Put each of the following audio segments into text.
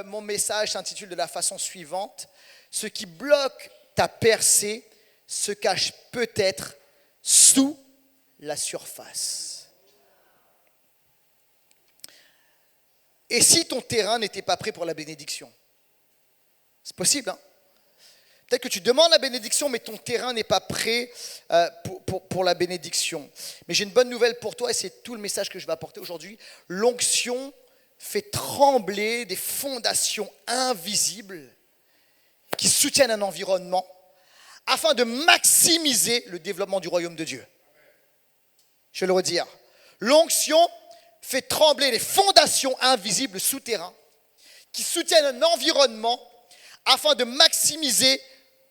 mon message s'intitule de la façon suivante. Ce qui bloque ta percée se cache peut-être sous la surface. Et si ton terrain n'était pas prêt pour la bénédiction? C'est possible, hein? Peut-être que tu demandes la bénédiction, mais ton terrain n'est pas prêt pour la bénédiction. Mais j'ai une bonne nouvelle pour toi, et c'est tout le message que je vais apporter aujourd'hui. L'onction fait trembler des fondations invisibles qui soutiennent un environnement afin de maximiser le développement du royaume de Dieu. Je vais le redire. L'onction fait trembler les fondations invisibles souterrains qui soutiennent un environnement afin de maximiser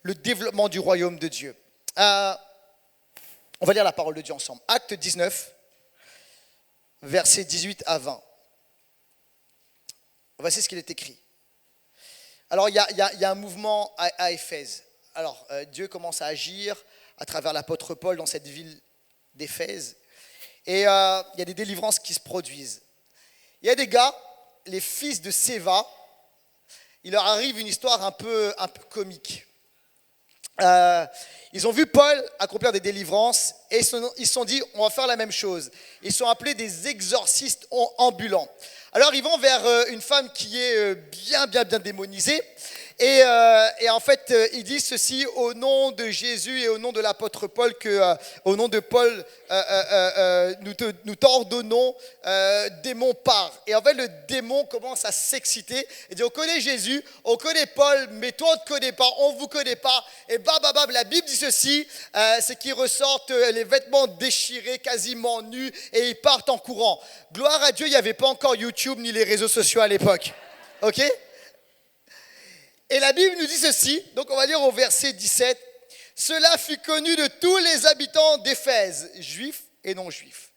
le développement du royaume de Dieu. On va lire la parole de Dieu ensemble. Acte 19, versets 18 à 20. Voici ce qu'il est écrit. Alors, il y a un mouvement à Éphèse. Alors, Dieu commence à agir à travers l'apôtre Paul dans cette ville d'Éphèse. Et il y a des délivrances qui se produisent. Il y a des gars, les fils de Séva, il leur arrive une histoire un peu comique. Ils ont vu Paul accomplir des délivrances et ils se sont dit, on va faire la même chose. Ils sont appelés des exorcistes ambulants. Alors ils vont vers une femme qui est bien démonisée. Et en fait, ils disent ceci au nom de Jésus et au nom de l'apôtre Paul, au nom de Paul, nous t'ordonnons, démon part. Et en fait, le démon commence à s'exciter et dit, on connaît Jésus, on connaît Paul, mais toi on ne te connaît pas, on ne vous connaît pas. Et bababab, la Bible dit ceci, c'est qu'ils ressortent les vêtements déchirés, quasiment nus, et ils partent en courant. Gloire à Dieu, il n'y avait pas encore YouTube ni les réseaux sociaux à l'époque. Ok ? Et la Bible nous dit ceci, donc on va lire au verset 17. « Cela fut connu de tous les habitants d'Éphèse, juifs et non-juifs.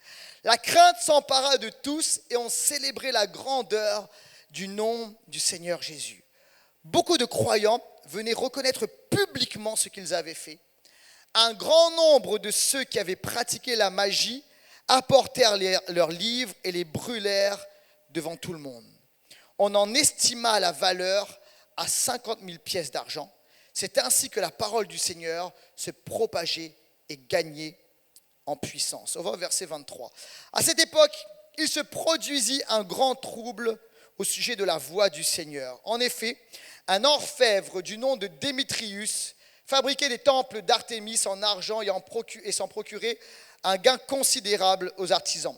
La crainte s'empara de tous et on célébrait la grandeur du nom du Seigneur Jésus. Beaucoup de croyants venaient reconnaître publiquement ce qu'ils avaient fait. Un grand nombre de ceux qui avaient pratiqué la magie apportèrent leurs livres et les brûlèrent devant tout le monde. On en estima la valeur à 50 000 pièces d'argent. C'est ainsi que la parole du Seigneur se propageait et gagnait en puissance. On va au verset 23. À cette époque, il se produisit un grand trouble au sujet de la voix du Seigneur. En effet, un orfèvre du nom de Démétrius fabriquait des temples d'Artémis en argent et s'en procurait un gain considérable aux artisans.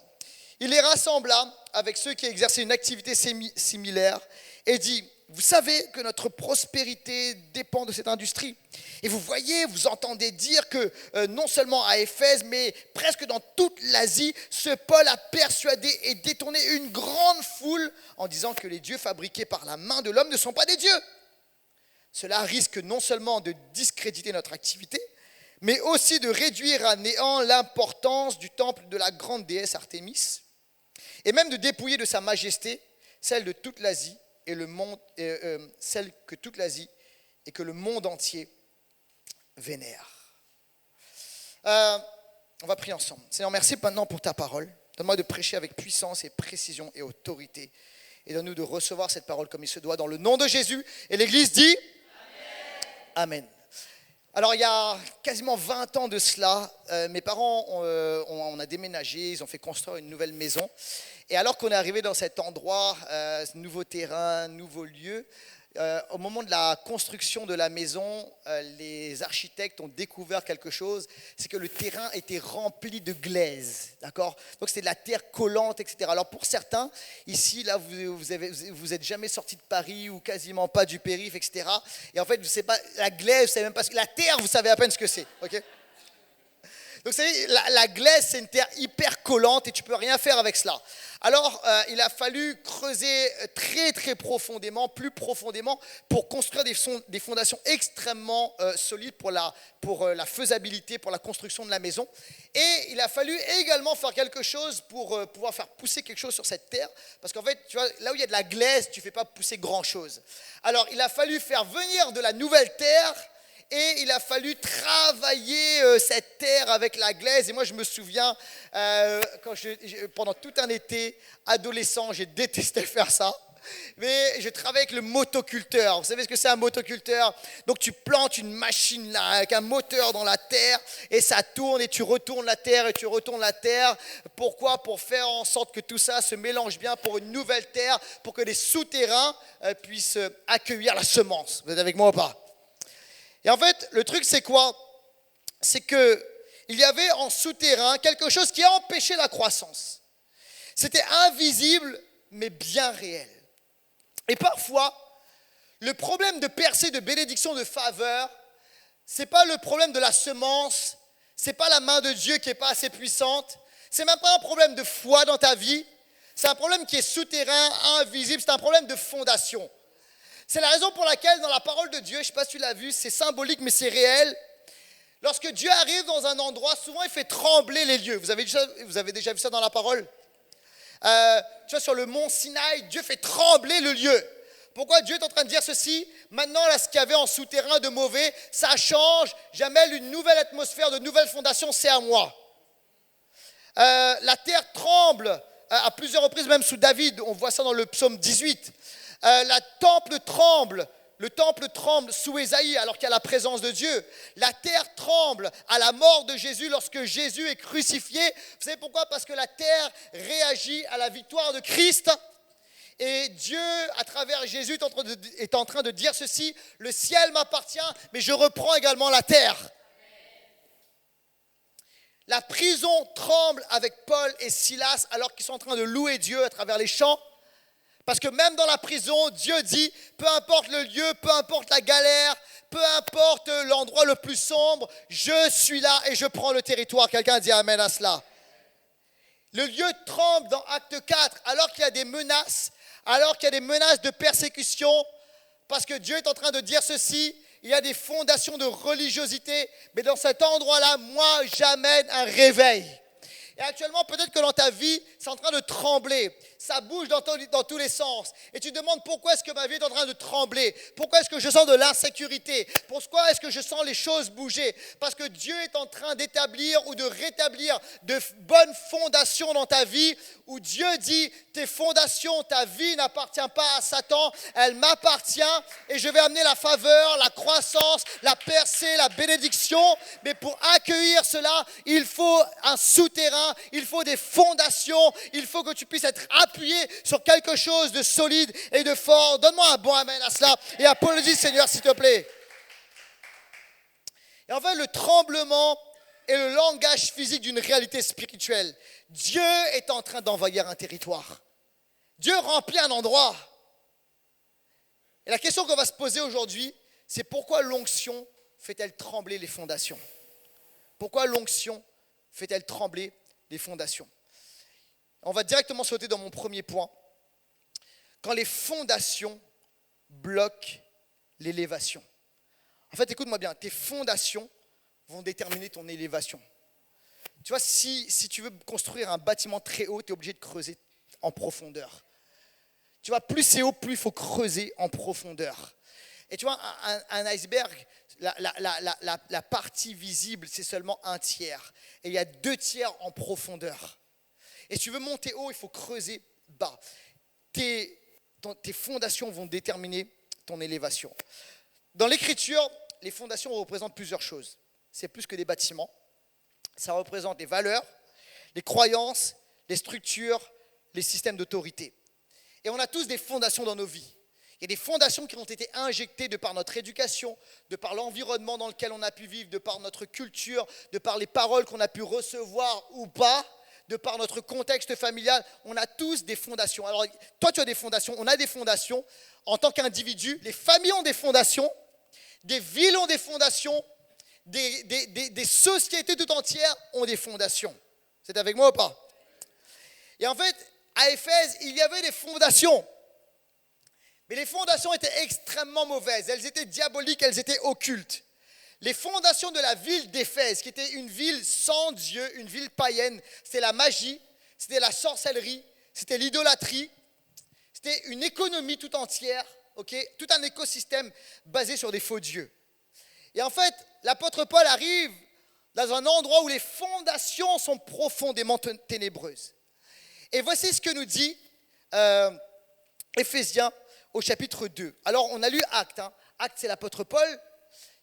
Il les rassembla avec ceux qui exerçaient une activité similaire et dit: vous savez que notre prospérité dépend de cette industrie. Et vous voyez, vous entendez dire que non seulement à Éphèse, mais presque dans toute l'Asie, ce Paul a persuadé et détourné une grande foule en disant que les dieux fabriqués par la main de l'homme ne sont pas des dieux. Cela risque non seulement de discréditer notre activité, mais aussi de réduire à néant l'importance du temple de la grande déesse Artémis, et même de dépouiller de sa majesté celle de toute l'Asie, et le monde, celle que toute l'Asie et que le monde entier vénère. On va prier ensemble. Seigneur, merci maintenant pour ta parole. Donne-moi de prêcher avec puissance et précision et autorité. Et donne-nous de recevoir cette parole comme il se doit dans le nom de Jésus. Et l'Église dit Amen. Amen. Alors, il y a quasiment 20 ans de cela, mes parents, on a déménagé, ils ont fait construire une nouvelle maison. Et alors qu'on est arrivé dans cet endroit, nouveau terrain, nouveau lieu, au moment de la construction de la maison, les architectes ont découvert quelque chose, c'est que le terrain était rempli de glaise, d'accord ? Donc c'était de la terre collante, etc. Alors pour certains, ici, là, vous êtes jamais sortis de Paris ou quasiment pas du périph', etc. Et en fait, vous savez pas, la glaise, vous savez même pas la terre, vous savez à peine ce que c'est, ok ? Donc vous savez, la glaise, c'est une terre hyper collante et tu peux rien faire avec cela. Alors, il a fallu creuser très très profondément, plus profondément, pour construire des fondations extrêmement solides pour la faisabilité, pour la construction de la maison. Et il a fallu également faire quelque chose pour pouvoir faire pousser quelque chose sur cette terre. Parce qu'en fait, tu vois, là où il y a de la glaise, tu ne fais pas pousser grand-chose. Alors, il a fallu faire venir de la nouvelle terre et il a fallu travailler cette terre avec la glaise. Et moi, je me souviens, pendant tout un été, adolescent, j'ai détesté faire ça. Mais je travaille avec le motoculteur. Vous savez ce que c'est un motoculteur? Donc tu plantes une machine là avec un moteur dans la terre et ça tourne et tu retournes la terre et tu retournes la terre. Pourquoi? Pour faire en sorte que tout ça se mélange bien pour une nouvelle terre, pour que les souterrains puissent accueillir la semence. Vous êtes avec moi ou pas? Et en fait, le truc c'est quoi? C'est que il y avait en souterrain quelque chose qui a empêché la croissance. C'était invisible mais bien réel. Et parfois, le problème de percée, de bénédiction, de faveur, ce n'est pas le problème de la semence, ce n'est pas la main de Dieu qui n'est pas assez puissante, ce n'est même pas un problème de foi dans ta vie, c'est un problème qui est souterrain, invisible, c'est un problème de fondation. C'est la raison pour laquelle dans la parole de Dieu, je ne sais pas si tu l'as vu, c'est symbolique mais c'est réel. Lorsque Dieu arrive dans un endroit, souvent il fait trembler les lieux. Vous avez déjà vu ça dans la parole? Tu vois, sur le mont Sinaï, Dieu fait trembler le lieu. Pourquoi Dieu est en train de dire ceci? Maintenant, là, ce qu'il y avait en souterrain de mauvais, ça change. J'amène une nouvelle atmosphère, de nouvelles fondations, c'est à moi. La terre tremble à plusieurs reprises, même sous David. On voit ça dans le psaume 18. Le temple tremble sous Ésaïe alors qu'il y a la présence de Dieu. La terre tremble à la mort de Jésus lorsque Jésus est crucifié. Vous savez pourquoi? Parce que la terre réagit à la victoire de Christ. Et Dieu, à travers Jésus, est en train de dire ceci: le ciel m'appartient, mais je reprends également la terre. La prison tremble avec Paul et Silas alors qu'ils sont en train de louer Dieu à travers les chants. Parce que même dans la prison, Dieu dit, peu importe le lieu, peu importe la galère, peu importe l'endroit le plus sombre, je suis là et je prends le territoire. Quelqu'un dit amen à cela. Le lieu tremble dans Acte 4 alors qu'il y a des menaces, de persécution, parce que Dieu est en train de dire ceci: il y a des fondations de religiosité, mais dans cet endroit-là, moi, j'amène un réveil. Et actuellement, peut-être que dans ta vie, c'est en train de trembler. Ça bouge dans tous les sens. Et tu te demandes pourquoi est-ce que ma vie est en train de trembler? Pourquoi est-ce que je sens de l'insécurité? Pourquoi est-ce que je sens les choses bouger? Parce que Dieu est en train d'établir ou de rétablir de bonnes fondations dans ta vie, où Dieu dit, tes fondations, ta vie n'appartient pas à Satan, elle m'appartient et je vais amener la faveur, la croissance, la percée, la bénédiction. Mais pour accueillir cela, il faut un souterrain, il faut des fondations, il faut que tu puisses être appuyé sur quelque chose de solide et de fort. Donne-moi un bon amen à cela et applaudis Seigneur s'il te plaît. Et en fait, le tremblement est le langage physique d'une réalité spirituelle. Dieu est en train d'envahir un territoire. Dieu remplit un endroit. Et la question qu'on va se poser aujourd'hui, c'est pourquoi l'onction fait-elle trembler les fondations? Pourquoi l'onction fait-elle trembler les fondations? On va directement sauter dans mon premier point. Quand les fondations bloquent l'élévation. En fait, écoute-moi bien, tes fondations vont déterminer ton élévation. Tu vois, si tu veux construire un bâtiment très haut, tu es obligé de creuser en profondeur. Tu vois, plus c'est haut, plus il faut creuser en profondeur. Et tu vois, un iceberg, la partie visible, c'est seulement 1/3. Et il y a 2/3 en profondeur. Et si tu veux monter haut, il faut creuser bas. Tes fondations vont déterminer ton élévation. Dans l'Écriture, les fondations représentent plusieurs choses. C'est plus que des bâtiments. Ça représente les valeurs, les croyances, les structures, les systèmes d'autorité. Et on a tous des fondations dans nos vies. Il y a des fondations qui ont été injectées de par notre éducation, de par l'environnement dans lequel on a pu vivre, de par notre culture, de par les paroles qu'on a pu recevoir ou pas, de par notre contexte familial. On a tous des fondations. Alors, toi, tu as des fondations, on a des fondations en tant qu'individu. Les familles ont des fondations, des villes ont des fondations, des sociétés tout entières ont des fondations. C'est avec moi ou pas? Et en fait, à Éphèse, il y avait des fondations. Mais les fondations étaient extrêmement mauvaises. Elles étaient diaboliques, elles étaient occultes. Les fondations de la ville d'Éphèse, qui était une ville sans Dieu, une ville païenne, c'était la magie, c'était la sorcellerie, c'était l'idolâtrie, c'était une économie tout entière, tout un écosystème basé sur des faux dieux. Et en fait, l'apôtre Paul arrive dans un endroit où les fondations sont profondément ténébreuses. Et voici ce que nous dit Éphésiens au chapitre 2. Alors, on a lu Actes. Actes, c'est l'apôtre Paul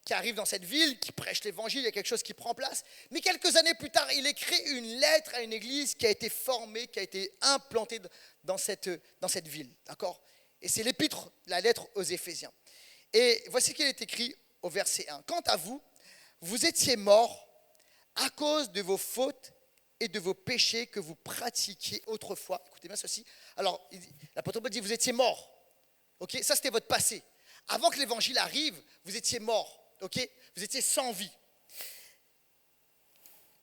qui arrive dans cette ville, qui prêche l'évangile, il y a quelque chose qui prend place. Mais quelques années plus tard, il écrit une lettre à une église qui a été formée, qui a été implantée dans cette ville. D'accord ? Et c'est l'épître, la lettre aux Éphésiens. Et voici ce qu'il est écrit au verset 1. Quant à vous, vous étiez morts à cause de vos fautes et de vos péchés que vous pratiquiez autrefois. Écoutez bien ceci. Alors, l'apôtre Paul dit, vous étiez morts. Okay ? Ça, c'était votre passé. Avant que l'évangile arrive, vous étiez morts. Okay ? Vous étiez sans vie.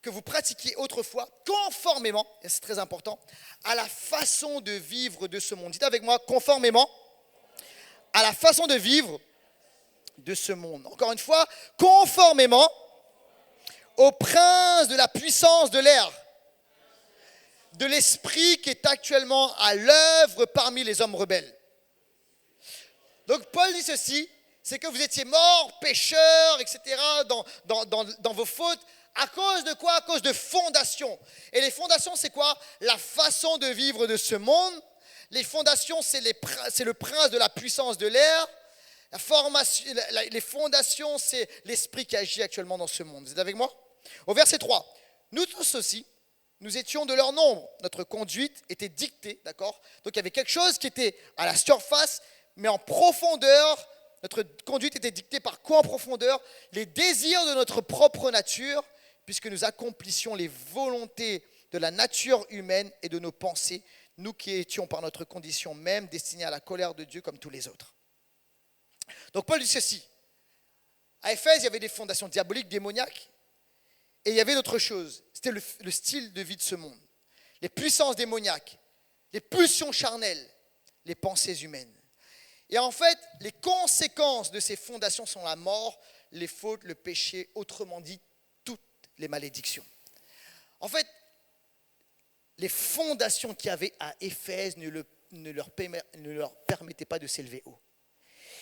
Que vous pratiquiez autrefois, conformément, et c'est très important, à la façon de vivre de ce monde. Dites avec moi, conformément à la façon de vivre de ce monde. Encore une fois, conformément au prince de la puissance de l'air, de l'esprit qui est actuellement à l'œuvre parmi les hommes rebelles. Donc Paul dit ceci, c'est que vous étiez morts, pécheurs, etc., dans vos fautes. À cause de quoi ? À cause de fondations. Et les fondations, c'est quoi ? La façon de vivre de ce monde. Les fondations, c'est le prince de la puissance de l'air. Les fondations, c'est l'esprit qui agit actuellement dans ce monde. Vous êtes avec moi ? Au verset 3, nous tous aussi, nous étions de leur nombre. Notre conduite était dictée, d'accord ? Donc il y avait quelque chose qui était à la surface, mais en profondeur. Notre conduite était dictée par quoi en profondeur ? Les désirs de notre propre nature, puisque nous accomplissions les volontés de la nature humaine et de nos pensées, nous qui étions par notre condition même destinés à la colère de Dieu comme tous les autres. Donc Paul dit ceci. À Éphèse, il y avait des fondations diaboliques, démoniaques, et il y avait d'autres choses. C'était le style de vie de ce monde. Les puissances démoniaques, les pulsions charnelles, les pensées humaines. Et en fait, les conséquences de ces fondations sont la mort, les fautes, le péché, autrement dit, toutes les malédictions. En fait, les fondations qu'il y avait à Éphèse ne leur permettaient pas de s'élever haut.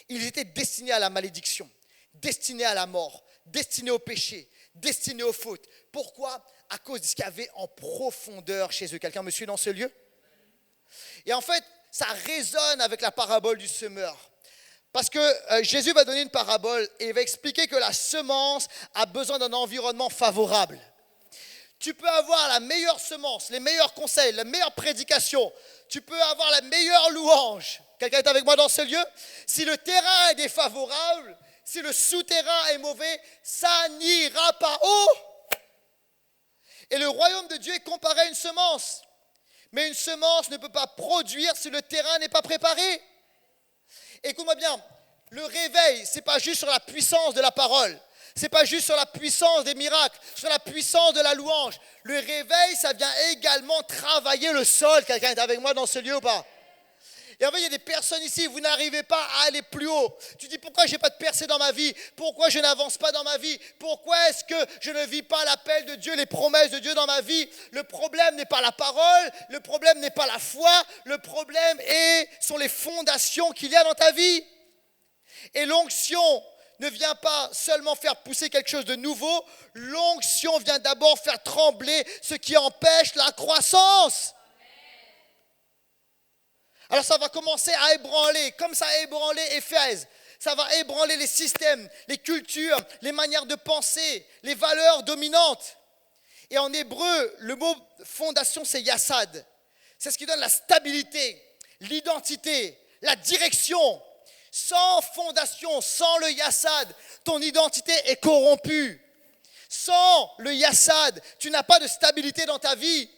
Ils étaient destinés à la malédiction, destinés à la mort, destinés au péché, destinés aux fautes. Pourquoi ? À cause de ce qu'il y avait en profondeur chez eux. Quelqu'un me suit dans ce lieu ? Et en fait, ça résonne avec la parabole du semeur. Parce que Jésus va donner une parabole et il va expliquer que la semence a besoin d'un environnement favorable. Tu peux avoir la meilleure semence, les meilleurs conseils, la meilleure prédication. Tu peux avoir la meilleure louange. Quelqu'un est avec moi dans ce lieu ? Si le terrain est défavorable, si le souterrain est mauvais, ça n'ira pas haut. Et le royaume de Dieu est comparé à une semence. Mais une semence ne peut pas produire si le terrain n'est pas préparé. Écoute-moi bien, le réveil, ce n'est pas juste sur la puissance de la parole. Ce n'est pas juste sur la puissance des miracles, sur la puissance de la louange. Le réveil, ça vient également travailler le sol. Quelqu'un est avec moi dans ce lieu ou pas ? Et en fait, il y a des personnes ici, vous n'arrivez pas à aller plus haut. Tu dis, pourquoi je n'ai pas de percée dans ma vie ? Pourquoi je n'avance pas dans ma vie ? Pourquoi est-ce que je ne vis pas l'appel de Dieu, les promesses de Dieu dans ma vie ? Le problème n'est pas la parole, le problème n'est pas la foi, le problème sont les fondations qu'il y a dans ta vie. Et l'onction ne vient pas seulement faire pousser quelque chose de nouveau, l'onction vient d'abord faire trembler ce qui empêche la croissance. Alors ça va commencer à ébranler, comme ça a ébranlé Éphèse. Ça va ébranler les systèmes, les cultures, les manières de penser, les valeurs dominantes. Et en hébreu, le mot fondation, c'est yassad. C'est ce qui donne la stabilité, l'identité, la direction. Sans fondation, sans le yassad, ton identité est corrompue. Sans le yassad, tu n'as pas de stabilité dans ta vie.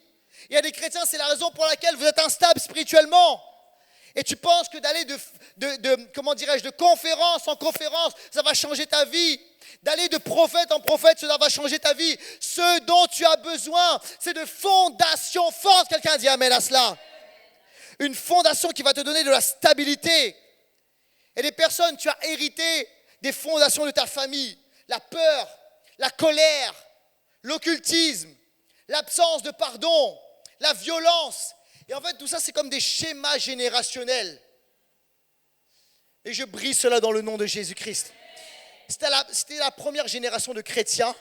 Il y a des chrétiens, c'est la raison pour laquelle vous êtes instable spirituellement. Et tu penses que d'aller de conférence en conférence, ça va changer ta vie. D'aller de prophète en prophète, cela va changer ta vie. Ce dont tu as besoin, c'est de fondations fortes. Quelqu'un dit amen à cela. Une fondation qui va te donner de la stabilité. Et des personnes, tu as hérité des fondations de ta famille. La peur, la colère, l'occultisme, l'absence de pardon, la violence. Et en fait, tout ça, c'est comme des schémas générationnels. Et je brise cela dans le nom de Jésus-Christ. C'était la première génération de chrétiens,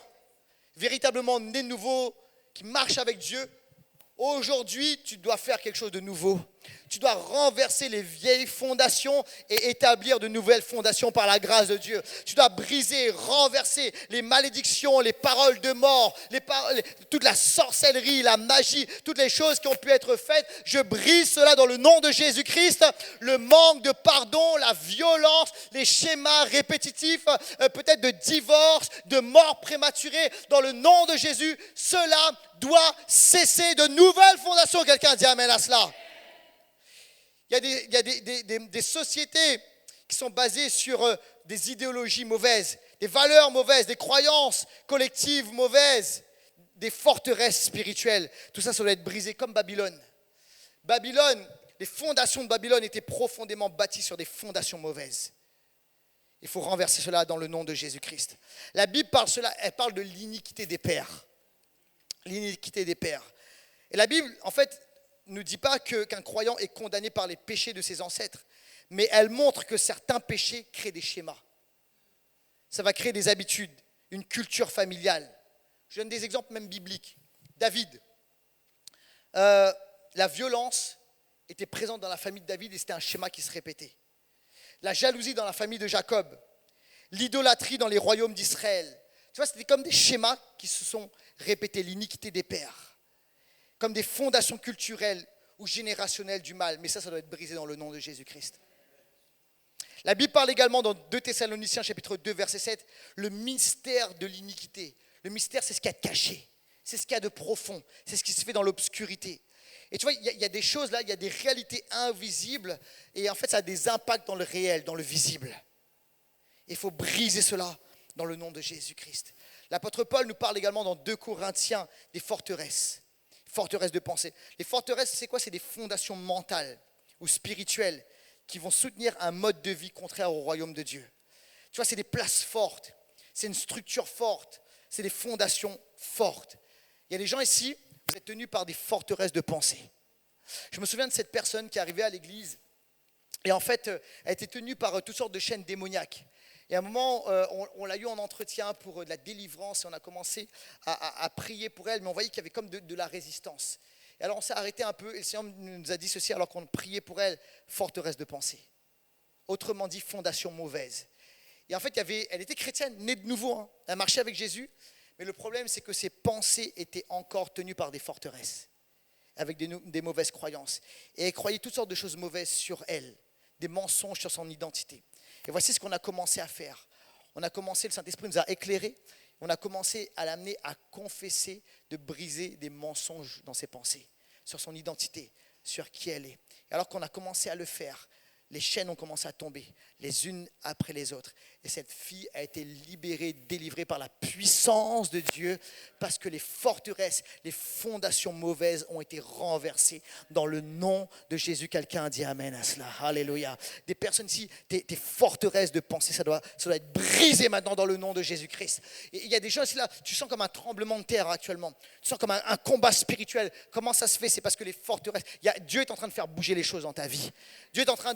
véritablement nés de nouveau, qui marchent avec Dieu. Aujourd'hui, tu dois faire quelque chose de nouveau. Tu dois renverser les vieilles fondations et établir de nouvelles fondations par la grâce de Dieu. Tu dois briser, renverser les malédictions, les paroles de mort, toute la sorcellerie, la magie, toutes les choses qui ont pu être faites. Je brise cela dans le nom de Jésus-Christ. Le manque de pardon, la violence, les schémas répétitifs, peut-être de divorce, de mort prématurée, dans le nom de Jésus, cela doit cesser. De nouvelles fondations. Quelqu'un dit amen à cela. Il y a des sociétés qui sont basées sur des idéologies mauvaises, des valeurs mauvaises, des croyances collectives mauvaises, des forteresses spirituelles. Tout ça, ça doit être brisé comme Babylone. Babylone, les fondations de Babylone étaient profondément bâties sur des fondations mauvaises. Il faut renverser cela dans le nom de Jésus-Christ. La Bible elle parle de l'iniquité des pères. L'iniquité des pères. Et la Bible, en fait, ne dit pas qu'un croyant est condamné par les péchés de ses ancêtres, mais elle montre que certains péchés créent des schémas. Ça va créer des habitudes, une culture familiale. Je donne des exemples même bibliques. David, la violence était présente dans la famille de David et c'était un schéma qui se répétait. La jalousie dans la famille de Jacob, l'idolâtrie dans les royaumes d'Israël. Tu vois, c'était comme des schémas qui se sont répétés, l'iniquité des pères. Comme des fondations culturelles ou générationnelles du mal. Mais ça doit être brisé dans le nom de Jésus-Christ. La Bible parle également dans 2 Thessaloniciens chapitre 2 verset 7, le mystère de l'iniquité. Le mystère, c'est ce qu'il y a de caché. C'est ce qu'il y a de profond. C'est ce qui se fait dans l'obscurité. Et tu vois, il y a des choses là, il y a des réalités invisibles. Et en fait, ça a des impacts dans le réel, dans le visible. Il faut briser cela dans le nom de Jésus-Christ. L'apôtre Paul nous parle également dans 2 Corinthiens des forteresses. Forteresses de pensée. Les forteresses, c'est quoi? C'est des fondations mentales ou spirituelles qui vont soutenir un mode de vie contraire au royaume de Dieu. Tu vois, c'est des places fortes, c'est une structure forte, c'est des fondations fortes. Il y a des gens ici, vous êtes tenus par des forteresses de pensée. Je me souviens de cette personne qui est arrivée à l'église et en fait, elle était tenue par toutes sortes de chaînes démoniaques. Et à un moment, on l'a eu en entretien pour de la délivrance et on a commencé à prier pour elle, mais on voyait qu'il y avait comme de la résistance. Et alors on s'est arrêté un peu et le Seigneur nous a dit ceci alors qu'on priait pour elle, forteresse de pensée. Autrement dit, fondation mauvaise. Et en fait, elle était chrétienne, née de nouveau, hein. Elle marchait avec Jésus, mais le problème c'est que ses pensées étaient encore tenues par des forteresses, avec des mauvaises croyances. Et elle croyait toutes sortes de choses mauvaises sur elle, des mensonges sur son identité. Et voici ce qu'on a commencé à faire. Le Saint-Esprit nous a éclairés. On a commencé à l'amener à confesser, de briser des mensonges dans ses pensées, sur son identité, sur qui elle est. Et alors qu'on a commencé à le faire, les chaînes ont commencé à tomber, les unes après les autres. Et cette fille a été libérée, délivrée par la puissance de Dieu, parce que les forteresses, les fondations mauvaises ont été renversées dans le nom de Jésus. Quelqu'un a dit amen à cela. Alléluia. Des personnes ici, tes forteresses de pensée, ça doit être brisé maintenant dans le nom de Jésus-Christ. Et il y a des gens ici là, tu sens comme un tremblement de terre actuellement. Tu sens comme un combat spirituel. Comment ça se fait? C'est parce que les forteresses, Dieu est en train de faire bouger les choses dans ta vie. Dieu est en train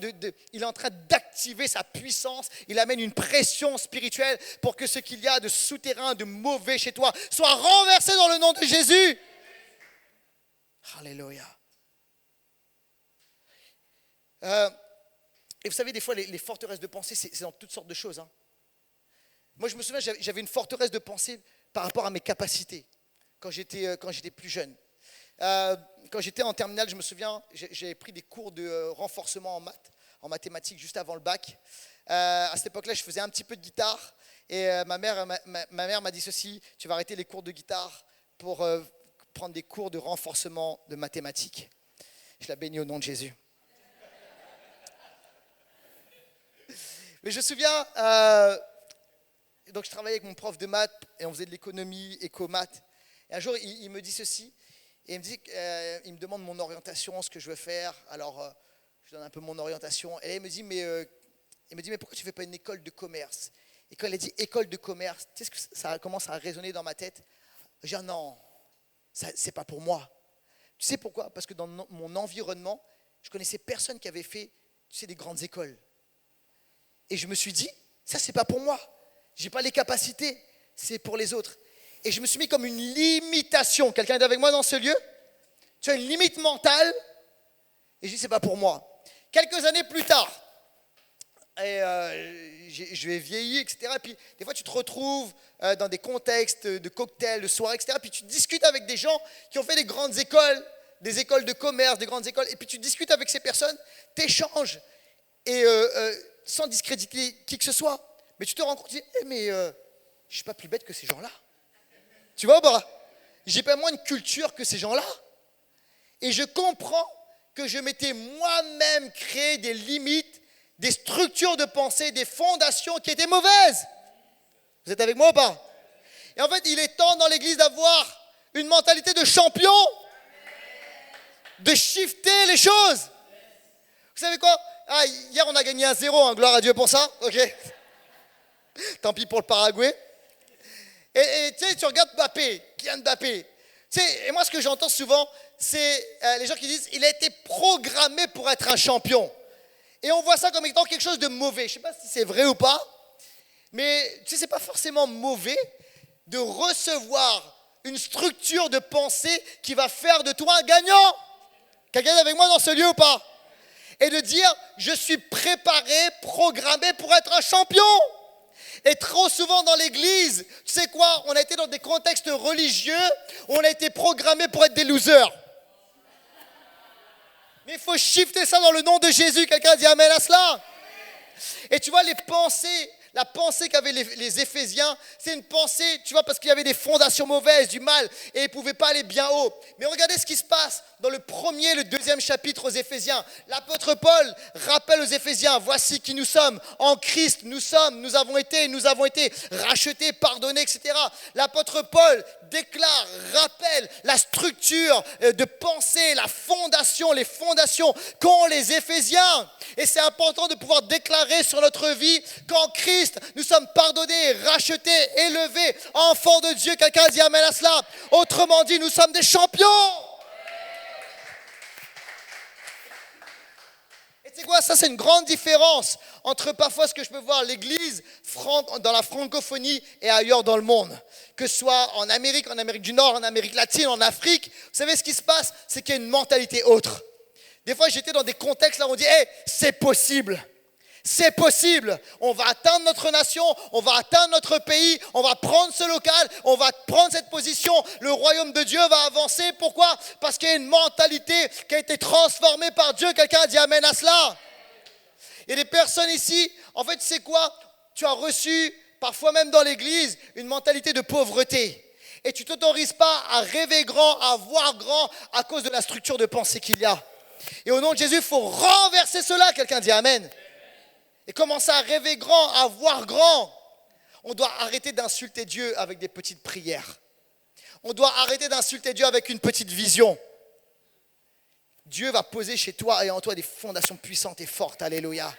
il est en train d'activer sa puissance. Il amène une pression spirituelle pour que ce qu'il y a de souterrain, de mauvais chez toi, soit renversé dans le nom de Jésus. Alléluia. Et vous savez, des fois, les forteresses de pensée, c'est dans toutes sortes de choses. Hein. Moi, je me souviens, j'avais une forteresse de pensée par rapport à mes capacités quand j'étais plus jeune. Quand j'étais en terminale, je me souviens, j'avais pris des cours de renforcement en mathématiques juste avant le bac. À cette époque-là, je faisais un petit peu de guitare et ma mère m'a dit ceci: tu vas arrêter les cours de guitare pour prendre des cours de renforcement de mathématiques. Je la bénis au nom de Jésus. Mais je me souviens, donc je travaillais avec mon prof de maths et on faisait de l'économie, éco-maths. Et un jour, il me dit ceci. Et il me demande mon orientation, ce que je veux faire. Alors, je donne un peu mon orientation. Et là, il me dit, mais pourquoi tu ne fais pas une école de commerce? Et quand il a dit école de commerce, tu sais ce que ça commence à résonner dans ma tête? Je dis, non, ça, c'est pas pour moi. Tu sais pourquoi? Parce que dans mon environnement, je connaissais personne qui avait fait, des grandes écoles. Et je me suis dit, ça, c'est pas pour moi. J'ai pas les capacités, c'est pour les autres. Et je me suis mis comme une limitation. Quelqu'un est avec moi dans ce lieu? Tu as une limite mentale. Et je dis, c'est pas pour moi. Quelques années plus tard, je vais vieillir, etc. Et puis, des fois, tu te retrouves dans des contextes de cocktails, de soirées, etc. Puis, tu discutes avec des gens qui ont fait des grandes écoles, des écoles de commerce, des grandes écoles. Et puis, tu discutes avec ces personnes, tu échanges, et sans discréditer qui que ce soit. Mais tu te rends compte, tu dis, mais je ne suis pas plus bête que ces gens-là. Tu vois ou pas? J'ai pas moins de culture que ces gens-là. Et je comprends que je m'étais moi-même créé des limites, des structures de pensée, des fondations qui étaient mauvaises. Vous êtes avec moi ou pas? Et en fait, il est temps dans l'église d'avoir une mentalité de champion, de shifter les choses. Vous savez quoi? Hier, on a gagné 1-0, gloire à Dieu pour ça. Ok. Tant pis pour le Paraguay. Et tu sais, tu regardes Mbappé, Kylian Mbappé. Tu sais, et moi, ce que j'entends souvent, c'est les gens qui disent il a été programmé pour être un champion. Et on voit ça comme étant quelque chose de mauvais. Je ne sais pas si c'est vrai ou pas, mais tu sais, ce n'est pas forcément mauvais de recevoir une structure de pensée qui va faire de toi un gagnant. Quelqu'un est avec moi dans ce lieu ou pas? Et de dire je suis préparé, programmé pour être un champion. Et trop souvent dans l'église, tu sais quoi, on a été dans des contextes religieux où on a été programmé pour être des losers. Mais il faut shifter ça dans le nom de Jésus. Quelqu'un dit amen à cela. Et tu vois, la pensée qu'avaient les Éphésiens, c'est une pensée, tu vois, parce qu'il y avait des fondations mauvaises, du mal, et ils ne pouvaient pas aller bien haut. Mais regardez ce qui se passe dans le premier et le deuxième chapitre aux Éphésiens. L'apôtre Paul rappelle aux Éphésiens, voici qui nous sommes, en Christ nous avons été rachetés, pardonnés, etc. L'apôtre Paul déclare, rappelle la structure de pensée, la fondation, les fondations qu'ont les Éphésiens. Et c'est important de pouvoir déclarer sur notre vie qu'en Christ, nous sommes pardonnés, rachetés, élevés, enfants de Dieu. Quelqu'un dit amen à cela. Autrement dit, nous sommes des champions. Et tu sais quoi, ça c'est une grande différence entre parfois ce que je peux voir l'église dans la francophonie et ailleurs dans le monde. Que ce soit en Amérique du Nord, en Amérique latine, en Afrique. Vous savez ce qui se passe, c'est qu'il y a une mentalité autre. Des fois, j'étais dans des contextes là où on dit hey, c'est possible. C'est possible. On va atteindre notre nation, on va atteindre notre pays, on va prendre ce local, on va prendre cette position. Le royaume de Dieu va avancer. Pourquoi? Parce qu'il y a une mentalité qui a été transformée par Dieu. Quelqu'un a dit amen à cela. Il y a des personnes ici, en fait, tu sais quoi? Tu as reçu, parfois même dans l'église, une mentalité de pauvreté. Et tu ne t'autorises pas à rêver grand, à voir grand à cause de la structure de pensée qu'il y a. Et au nom de Jésus, il faut renverser cela. Quelqu'un dit amen. Et commencer à rêver grand, à voir grand. On doit arrêter d'insulter Dieu avec des petites prières. On doit arrêter d'insulter Dieu avec une petite vision. Dieu va poser chez toi et en toi des fondations puissantes et fortes. Alléluia.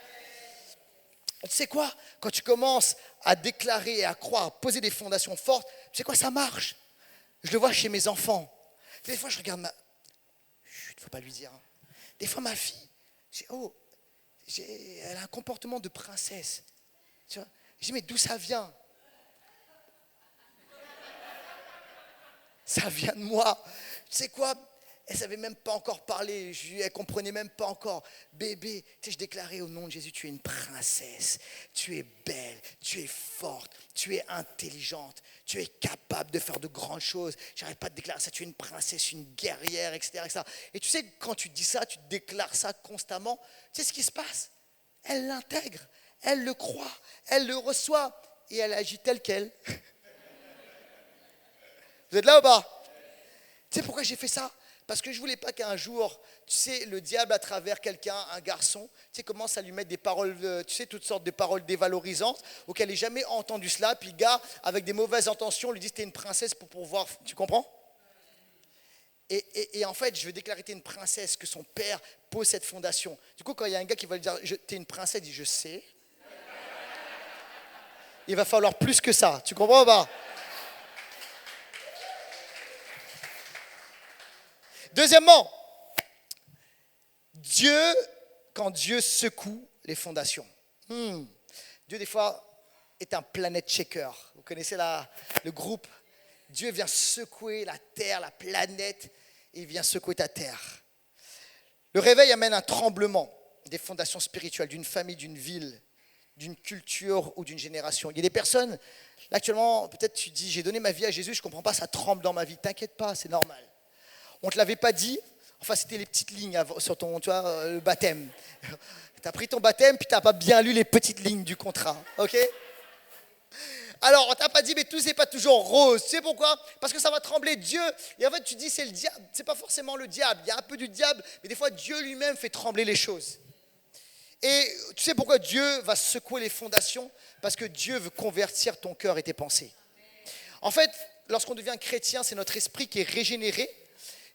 Tu sais quoi? Quand tu commences à déclarer et à croire, à poser des fondations fortes, tu sais quoi? Ça marche. Je le vois chez mes enfants. Des fois, je regarde Chut, il ne faut pas lui dire. Des fois, ma fille, elle a un comportement de princesse. Tu vois? Je dis, mais d'où ça vient? Ça vient de moi. Tu sais quoi? Elle ne savait même pas encore parler. Elle ne comprenait même pas encore. Bébé, tu sais, je déclarais au nom de Jésus, tu es une princesse. Tu es belle, tu es forte, tu es intelligente. Tu es capable de faire de grandes choses. J'arrête pas de déclarer ça. Tu es une princesse, une guerrière, etc., etc. Et tu sais, quand tu dis ça, tu déclares ça constamment. Tu sais ce qui se passe? Elle l'intègre, elle le croit, elle le reçoit et elle agit telle qu'elle. Vous êtes là ou pas? Tu sais pourquoi j'ai fait ça? Parce que je ne voulais pas qu'un jour, tu sais, le diable à travers quelqu'un, un garçon, tu sais, commence à lui mettre des paroles, tu sais, toutes sortes de paroles dévalorisantes, auxquelles il n'a jamais entendu cela. Puis le gars, avec des mauvaises intentions, lui dit t'es une princesse pour pouvoir. Tu comprends? Et en fait, je veux déclarer t'es une princesse, que son père pose cette fondation. Du coup, quand il y a un gars qui va lui dire t'es une princesse, il dit je sais. Il va falloir plus que ça. Tu comprends ou pas? Deuxièmement, quand Dieu secoue les fondations. Dieu, des fois, est un planet checker. Vous connaissez le groupe? Dieu vient secouer la terre, la planète, et il vient secouer ta terre. Le réveil amène un tremblement des fondations spirituelles d'une famille, d'une ville, d'une culture ou d'une génération. Il y a des personnes, là actuellement, peut-être tu dis, j'ai donné ma vie à Jésus, je ne comprends pas, ça tremble dans ma vie. T'inquiète pas, c'est normal. On ne te l'avait pas dit, enfin c'était les petites lignes sur ton, tu vois, le baptême. Tu as pris ton baptême, puis tu n'as pas bien lu les petites lignes du contrat, ok? Alors, on ne t'a pas dit, mais tout n'est pas toujours rose. Tu sais pourquoi? Parce que ça va trembler Dieu. Et en fait, tu dis, c'est le diable. Ce n'est pas forcément le diable. Il y a un peu du diable, mais des fois, Dieu lui-même fait trembler les choses. Et tu sais pourquoi Dieu va secouer les fondations? Parce que Dieu veut convertir ton cœur et tes pensées. En fait, lorsqu'on devient chrétien, c'est notre esprit qui est régénéré.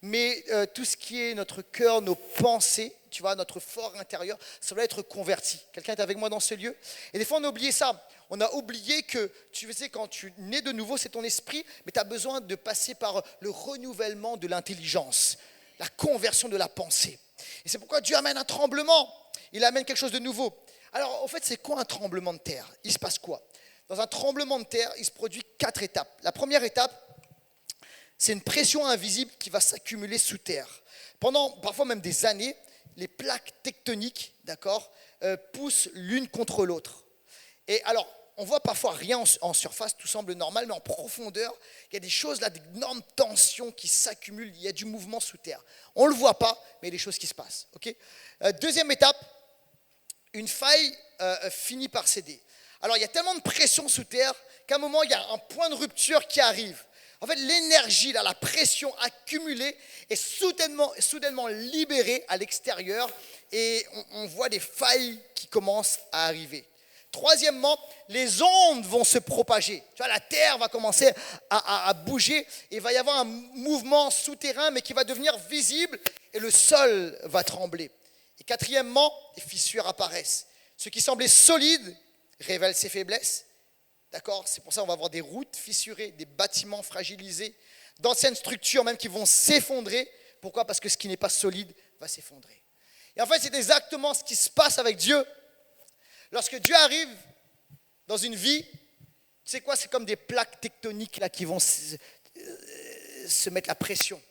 Mais tout ce qui est notre cœur, nos pensées, tu vois, notre fort intérieur, ça doit être converti. Quelqu'un est avec moi dans ce lieu? Et des fois, on a oublié ça. On a oublié que, tu sais, quand tu nais de nouveau, c'est ton esprit, mais tu as besoin de passer par le renouvellement de l'intelligence, la conversion de la pensée. Et c'est pourquoi Dieu amène un tremblement. Il amène quelque chose de nouveau. Alors, en fait, c'est quoi un tremblement de terre? Il se passe quoi? Dans un tremblement de terre, il se produit 4 étapes. La première étape, c'est une pression invisible qui va s'accumuler sous terre. Pendant parfois même des années, les plaques tectoniques, d'accord, poussent l'une contre l'autre. Et alors, on voit parfois rien en surface, tout semble normal, mais en profondeur, il y a des choses là, d'énormes tensions qui s'accumulent, il y a du mouvement sous terre. On ne le voit pas, mais il y a des choses qui se passent. Okay? Deuxième étape, une faille finit par céder. Alors, il y a tellement de pression sous terre qu'à un moment, il y a un point de rupture qui arrive. En fait, l'énergie, là, la pression accumulée est soudainement libérée à l'extérieur et on voit des failles qui commencent à arriver. Troisièmement, les ondes vont se propager. Tu vois, la terre va commencer à bouger et il va y avoir un mouvement souterrain mais qui va devenir visible et le sol va trembler. Et quatrièmement, des fissures apparaissent. Ce qui semblait solide révèle ses faiblesses. D'accord? C'est pour ça qu'on va avoir des routes fissurées, des bâtiments fragilisés, d'anciennes structures même qui vont s'effondrer. Pourquoi? Parce que ce qui n'est pas solide va s'effondrer. Et en fait, c'est exactement ce qui se passe avec Dieu. Lorsque Dieu arrive dans une vie, tu sais quoi? C'est comme des plaques tectoniques là, qui vont se mettre la pression.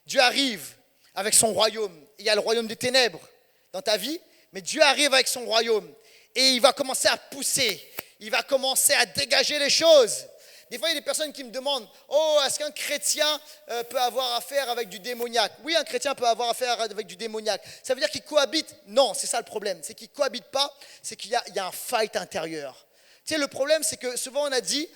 Dieu arrive avec son royaume. Il y a le royaume des ténèbres dans ta vie, mais Dieu arrive avec son royaume et il va commencer à pousser. Il va commencer à dégager les choses. Des fois, il y a des personnes qui me demandent, oh, est-ce qu'un chrétien peut avoir affaire avec du démoniaque? Oui, un chrétien peut avoir affaire avec du démoniaque. Ça veut dire qu'il cohabite? Non, c'est ça le problème. C'est qu'il ne cohabite pas, c'est qu'il y a un fight intérieur. Tu sais, le problème, c'est que souvent on a dit,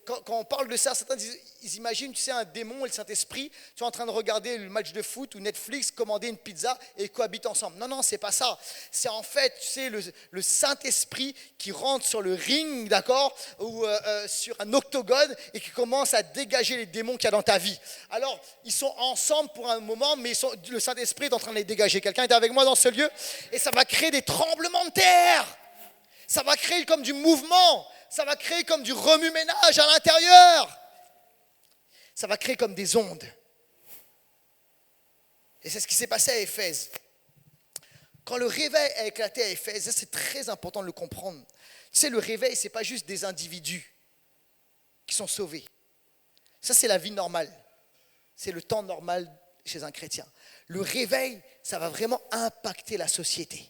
quand on parle de ça, certains ils imaginent, tu sais, un démon et le Saint-Esprit, tu es en train de regarder le match de foot ou Netflix, commander une pizza et ils cohabitent ensemble. Non, non, c'est pas ça. C'est en fait, tu sais, le Saint-Esprit qui rentre sur le ring, d'accord, ou sur un octogone et qui commence à dégager les démons qu'il y a dans ta vie. Alors, ils sont ensemble pour un moment, mais le Saint-Esprit est en train de les dégager. Quelqu'un est avec moi dans ce lieu? Et ça va créer des tremblements de terre. Ça va créer comme du mouvement. Ça va créer comme du remue-ménage à l'intérieur. Ça va créer comme des ondes. Et c'est ce qui s'est passé à Éphèse. Quand le réveil a éclaté à Éphèse, ça, c'est très important de le comprendre. Tu sais, le réveil, ce n'est pas juste des individus qui sont sauvés. Ça, c'est la vie normale. C'est le temps normal chez un chrétien. Le réveil, ça va vraiment impacter la société.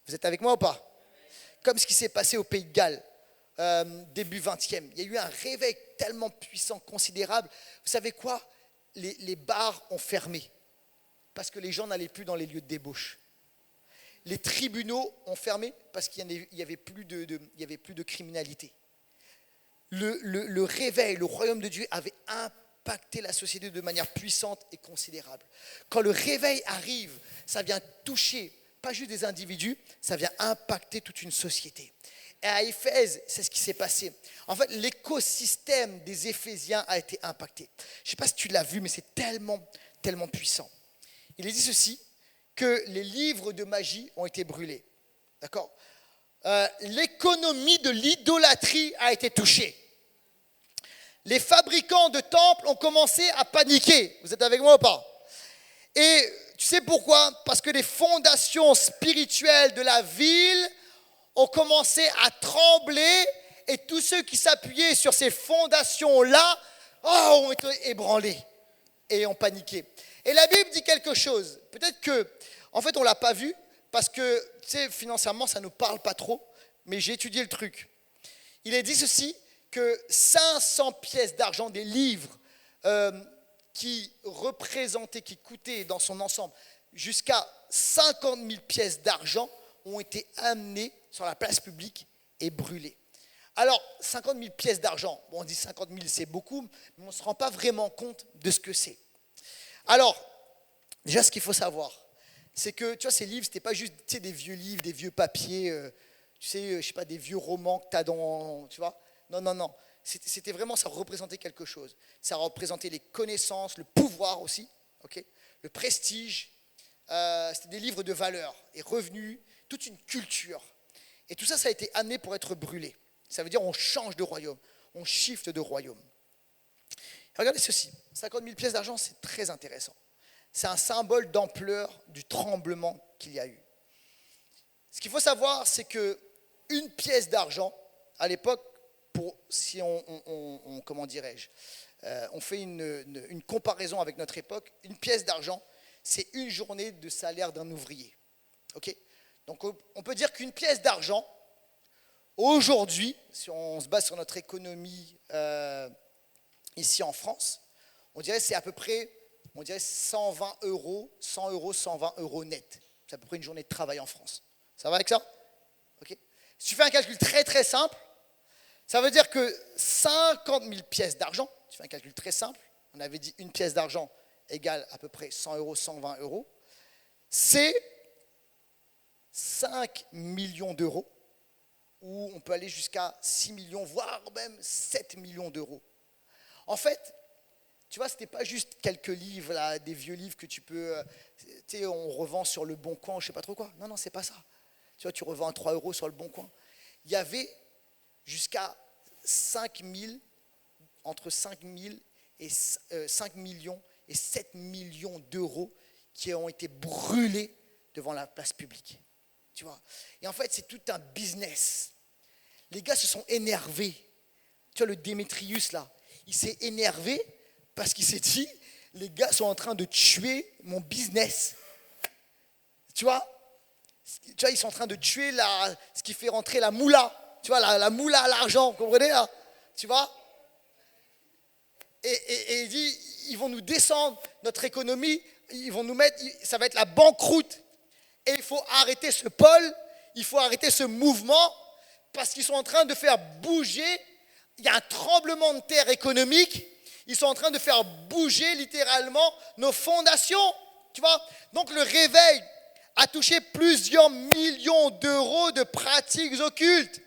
Vous êtes avec moi ou pas? Comme ce qui s'est passé au Pays de Galles, début 20e. Il y a eu un réveil tellement puissant, considérable. Vous savez quoi? Les bars ont fermé parce que les gens n'allaient plus dans les lieux de débauche. Les tribunaux ont fermé parce qu'il n'y avait plus de criminalité. Le réveil, le royaume de Dieu avait impacté la société de manière puissante et considérable. Quand le réveil arrive, ça vient toucher pas juste des individus, ça vient impacter toute une société. Et à Éphèse, c'est ce qui s'est passé. En fait, l'écosystème des Éphésiens a été impacté. Je ne sais pas si tu l'as vu, mais c'est tellement, tellement puissant. Il est dit ceci, que les livres de magie ont été brûlés. D'accord? L'économie de l'idolâtrie a été touchée. Les fabricants de temples ont commencé à paniquer. Vous êtes avec moi ou pas? Et tu sais pourquoi? Parce que les fondations spirituelles de la ville ont commencé à trembler et tous ceux qui s'appuyaient sur ces fondations-là ont été ébranlés et ont paniqué. Et la Bible dit quelque chose. Peut-être que, en fait, on ne l'a pas vu parce que, tu sais, financièrement, ça ne nous parle pas trop, mais j'ai étudié le truc. Il est dit ceci, que 500 pièces d'argent, des livres qui représentaient, qui coûtaient dans son ensemble jusqu'à 50 000 pièces d'argent ont été amenées sur la place publique et brûlées. Alors, 50 000 pièces d'argent, bon, on dit 50 000 c'est beaucoup, mais on ne se rend pas vraiment compte de ce que c'est. Alors, déjà ce qu'il faut savoir, c'est que tu vois, ces livres, ce n'était pas juste des vieux livres, des vieux papiers, tu sais, je sais pas, des vieux romans que tu as dans, tu vois. Non. C'était vraiment, ça représentait quelque chose. Ça représentait les connaissances, le pouvoir aussi, okay, le prestige. C'était des livres de valeur et revenus, toute une culture. Et tout ça, ça a été amené pour être brûlé. Ça veut dire on change de royaume, on shift de royaume. Regardez ceci, 50 000 pièces d'argent, c'est très intéressant. C'est un symbole d'ampleur du tremblement qu'il y a eu. Ce qu'il faut savoir, c'est qu'une pièce d'argent, à l'époque, si on comment dirais-je, on fait une comparaison avec notre époque, une pièce d'argent, c'est une journée de salaire d'un ouvrier. Okay, donc on peut dire qu'une pièce d'argent, aujourd'hui, si on se base sur notre économie ici en France, on dirait que c'est à peu près 120 euros, 100 euros, 120 euros net. C'est à peu près une journée de travail en France. Ça va avec ça? Okay. Si tu fais un calcul très très simple, ça veut dire que 50 000 pièces d'argent, tu fais un calcul très simple, on avait dit une pièce d'argent égale à peu près 100 euros, 120 euros, c'est 5 millions d'euros, ou on peut aller jusqu'à 6 millions, voire même 7 millions d'euros. En fait, tu vois, ce n'était pas juste quelques livres, là, des vieux livres que tu peux, tu sais, on revend sur le Bon Coin, je ne sais pas trop quoi. Non, c'est pas ça. Tu vois, tu revends à 3 euros sur le Bon Coin. Il y avait jusqu'à 5 000, entre 5 000 et 5 millions et 7 millions d'euros qui ont été brûlés devant la place publique. Tu vois. Et en fait, c'est tout un business. Les gars se sont énervés. Tu vois, le Démétrius, là, il s'est énervé parce qu'il s'est dit, les gars sont en train de tuer mon business. Tu vois, ils sont en train de tuer ce qui fait rentrer la moula. Tu vois, la moula à l'argent, vous comprenez là? Tu vois? Et il dit, ils vont nous descendre notre économie, ils vont nous mettre, ça va être la banqueroute. Et il faut arrêter ce pôle, il faut arrêter ce mouvement, parce qu'ils sont en train de faire bouger, il y a un tremblement de terre économique, ils sont en train de faire bouger littéralement nos fondations. Tu vois? Donc le réveil a touché plusieurs millions d'euros de pratiques occultes.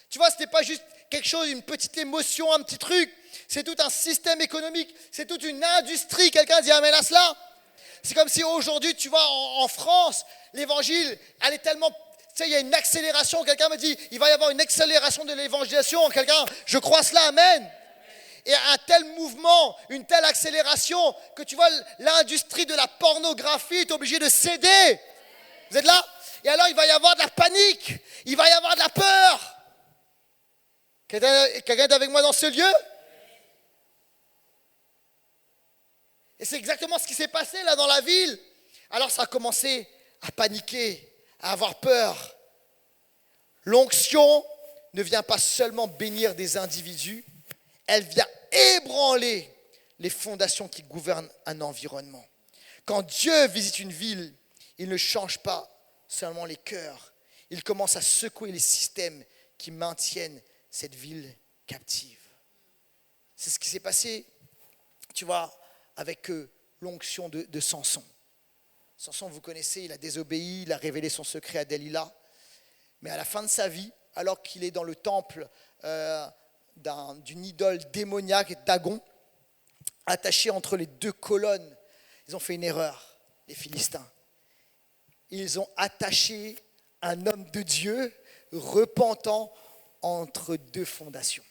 Tu vois, ce n'était pas juste quelque chose, une petite émotion, un petit truc. C'est tout un système économique, c'est toute une industrie. Quelqu'un dit amen à cela? C'est comme si aujourd'hui, tu vois, en France, l'évangile, elle est tellement... Tu sais, il y a une accélération. Quelqu'un me dit, il va y avoir une accélération de l'évangélisation. Quelqu'un, je crois cela, amen. Et un tel mouvement, une telle accélération, que tu vois, l'industrie de la pornographie est obligée de céder. Vous êtes là? Et alors, il va y avoir de la panique, il va y avoir de la peur. Quelqu'un est avec moi dans ce lieu? Et c'est exactement ce qui s'est passé là dans la ville. Alors ça a commencé à paniquer, à avoir peur. L'onction ne vient pas seulement bénir des individus, elle vient ébranler les fondations qui gouvernent un environnement. Quand Dieu visite une ville, il ne change pas seulement les cœurs, il commence à secouer les systèmes qui maintiennent cette ville captive. C'est ce qui s'est passé, tu vois, avec l'onction de Samson. Samson, vous connaissez, il a désobéi, il a révélé son secret à Delilah. Mais à la fin de sa vie, alors qu'il est dans le temple d'une idole démoniaque, Dagon, attaché entre les deux colonnes, ils ont fait une erreur, les Philistins. Ils ont attaché un homme de Dieu repentant entre deux fondations.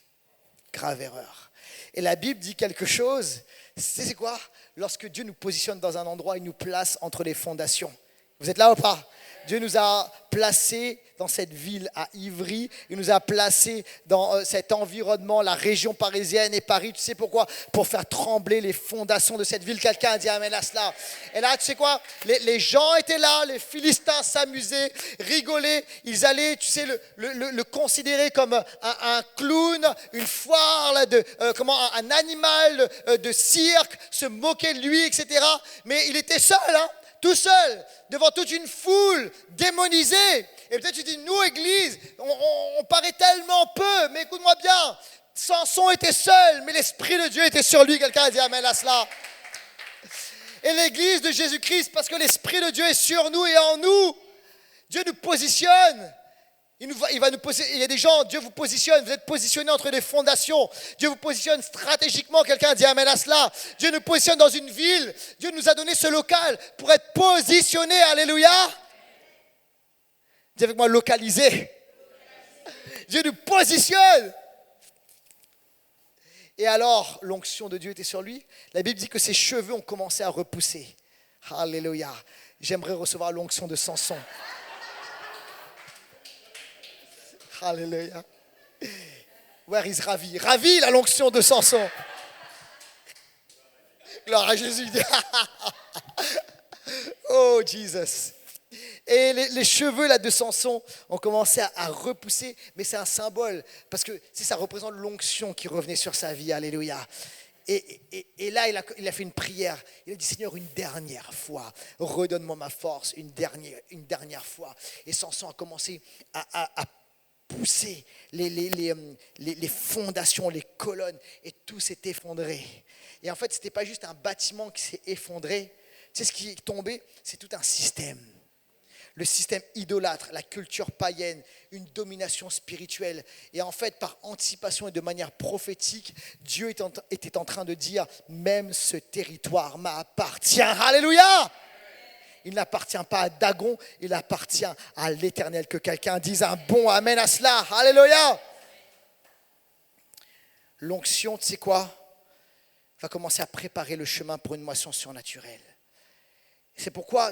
Grave erreur. Et la Bible dit quelque chose, c'est quoi? Lorsque Dieu nous positionne dans un endroit, il nous place entre les fondations. Vous êtes là ou pas? Dieu nous a placés dans cette ville à Ivry. Il nous a placés dans cet environnement, la région parisienne et Paris. Tu sais pourquoi? Pour faire trembler les fondations de cette ville. Quelqu'un a dit amen à cela. Et là, tu sais quoi? Les gens étaient là, les Philistins s'amusaient, rigolaient. Ils allaient, tu sais, le considérer comme un clown, une foire, là, un animal de cirque, se moquer de lui, etc. Mais il était seul, hein? Tout seul, devant toute une foule démonisée. Et peut-être tu dis, nous, Église, on paraît tellement peu, mais écoute-moi bien, Samson était seul, mais l'Esprit de Dieu était sur lui. Quelqu'un a dit amen à cela. Et l'Église de Jésus-Christ, parce que l'Esprit de Dieu est sur nous et en nous, Dieu nous positionne. Il va nous il y a des gens, Dieu vous positionne, vous êtes positionnés entre des fondations. Dieu vous positionne stratégiquement, quelqu'un dit amen à cela. Dieu nous positionne dans une ville. Dieu nous a donné ce local pour être positionné, alléluia. Dis avec moi, localisé. Dieu nous positionne. Et alors, l'onction de Dieu était sur lui. La Bible dit que ses cheveux ont commencé à repousser. Alléluia. J'aimerais recevoir l'onction de Samson. Alléluia. Where is Ravi? Ravi, il a l'onction de Samson. Gloire à Jésus. Oh, Jesus. Et les cheveux là, de Samson ont commencé à repousser, mais c'est un symbole, parce que ça représente l'onction qui revenait sur sa vie. Alléluia. Et là, il a fait une prière. Il a dit, Seigneur, une dernière fois, redonne-moi ma force, une dernière fois. Et Samson a commencé à pousser les fondations, les colonnes, et tout s'est effondré. Et en fait, ce n'était pas juste un bâtiment qui s'est effondré. Tu sais ce qui est tombé? C'est tout un système. Le système idolâtre, la culture païenne, une domination spirituelle. Et en fait, par anticipation et de manière prophétique, Dieu était en train de dire, même ce territoire m'appartient. Alléluia! Il n'appartient pas à Dagon, il appartient à l'Éternel. Que quelqu'un dise un bon amen à cela. Alléluia. L'onction, tu sais quoi? Va commencer à préparer le chemin pour une moisson surnaturelle. C'est pourquoi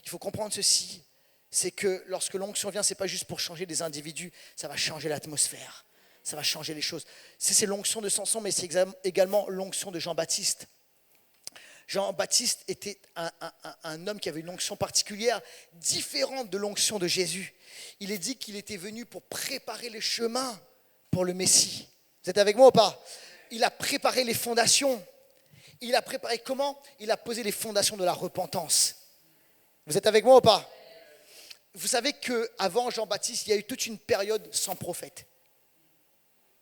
il faut comprendre ceci. C'est que lorsque l'onction vient, ce n'est pas juste pour changer des individus, ça va changer l'atmosphère. Ça va changer les choses. C'est l'onction de Samson, mais c'est également l'onction de Jean-Baptiste. Jean-Baptiste était un homme qui avait une onction particulière, différente de l'onction de Jésus. Il est dit qu'il était venu pour préparer le chemin pour le Messie. Vous êtes avec moi ou pas? Il a préparé les fondations. Il a préparé comment? Il a posé les fondations de la repentance. Vous êtes avec moi ou pas? Vous savez qu'avant Jean-Baptiste, il y a eu toute une période sans prophète.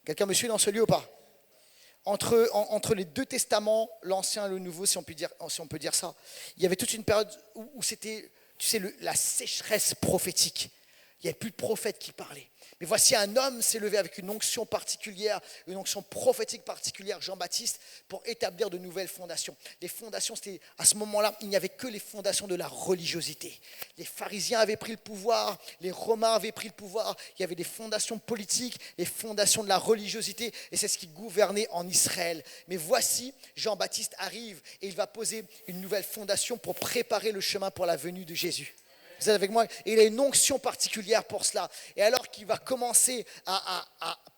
Quelqu'un me suit dans ce lieu ou pas? Entre les deux testaments, l'Ancien et le Nouveau, si on peut dire ça, il y avait toute une période où c'était, tu sais, la sécheresse prophétique. Il n'y avait plus de prophètes qui parlaient. Mais voici un homme s'est levé avec une onction particulière, une onction prophétique particulière, Jean-Baptiste, pour établir de nouvelles fondations. Les fondations, c'était à ce moment-là, il n'y avait que les fondations de la religiosité. Les pharisiens avaient pris le pouvoir, les Romains avaient pris le pouvoir, il y avait des fondations politiques, les fondations de la religiosité, et c'est ce qui gouvernait en Israël. Mais voici, Jean-Baptiste arrive et il va poser une nouvelle fondation pour préparer le chemin pour la venue de Jésus. Vous êtes avec moi? Et il a une onction particulière pour cela. Et alors qu'il va commencer à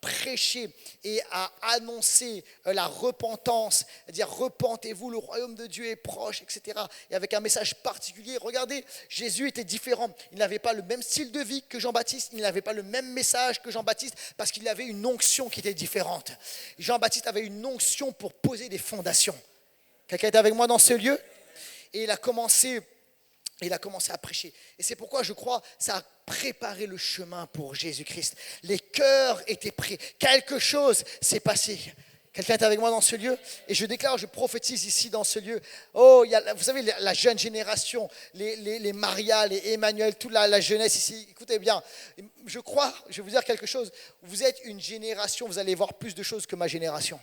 prêcher et à annoncer la repentance, à dire repentez-vous, le royaume de Dieu est proche, etc. Et avec un message particulier, regardez, Jésus était différent. Il n'avait pas le même style de vie que Jean-Baptiste, il n'avait pas le même message que Jean-Baptiste parce qu'il avait une onction qui était différente. Jean-Baptiste avait une onction pour poser des fondations. Quelqu'un est avec moi dans ce lieu? Et il a commencé à prêcher. Et c'est pourquoi je crois que ça a préparé le chemin pour Jésus-Christ. Les cœurs étaient prêts. Quelque chose s'est passé. Quelqu'un est avec moi dans ce lieu? Et je déclare, je prophétise ici dans ce lieu. Oh, vous savez, la jeune génération, les Maria, les Emmanuel, toute la jeunesse ici. Écoutez bien, je crois, je vais vous dire quelque chose. Vous êtes une génération, vous allez voir plus de choses que ma génération.